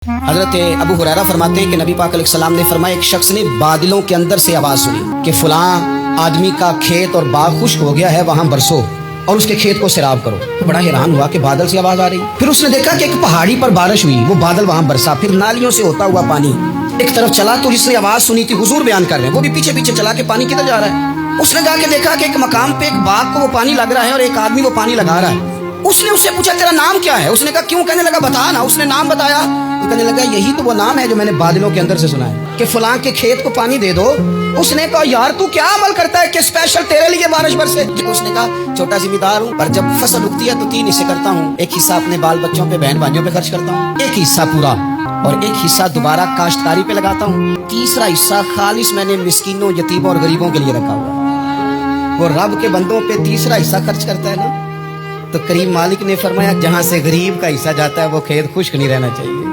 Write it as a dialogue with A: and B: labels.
A: हजरत अबू हुरैरा फरमाते हैं कि नबी पाक अलैहिस्सलाम ने फरमाया, एक शख्स ने बादलों के अंदर से आवाज सुनी कि फलां आदमी का खेत और बाग खुश्क हो गया है, वहां बरसो और उसके खेत को सैराब करो। तो बड़ा हैरान हुआ कि बादल से आवाज आ रही। फिर उसने देखा कि एक पहाड़ी पर बारिश हुई, वो बादल वहां बरसा, फिर नालियों से होता हुआ पानी एक तरफ चला। तो जिसने आवाज सुनी थी, हुजूर बयान कर रहे हैं, वो भी पीछे पीछे चला के पानी किधर जा रहा है। उसने जाके देखा कि एक मकाम पे एक बाग को वो पानी लग रहा है और एक आदमी वो पानी लगा रहा है। उसने उससे पूछा, तेरा नाम क्या है? उसने कहा क्यों? कहने लगा बता ना। उसने नाम बताया तो कहने लगा, यही तो वो नाम है जो मैंने बादलों के अंदर से सुना है कि फलां के खेत को पानी दे दो। उसने कहा, यार तू क्या अमल करता है कि स्पेशल तेरे लिए बारिश बरसे? उसने कहा, छोटा जिम्मेदार हूँ, पर जब फसल उगती है तो 3 हिस्से करता हूँ। एक हिस्सा अपने बाल बच्चों पे, बहन भाइयों पे खर्च करता हूँ, एक हिस्सा पूरा, और एक हिस्सा दोबारा काश्तकारी पे लगाता हूँ, तीसरा हिस्सा खालिस मैंने मिस्कीनों, यतीमों और गरीबों के लिए रखा हुआ। वो रब के बंदों पे तीसरा हिस्सा खर्च करता है ना। तो करीम मालिक ने फरमाया, जहां से गरीब का हिस्सा जाता है वो खेत खुश्क नहीं रहना चाहिए।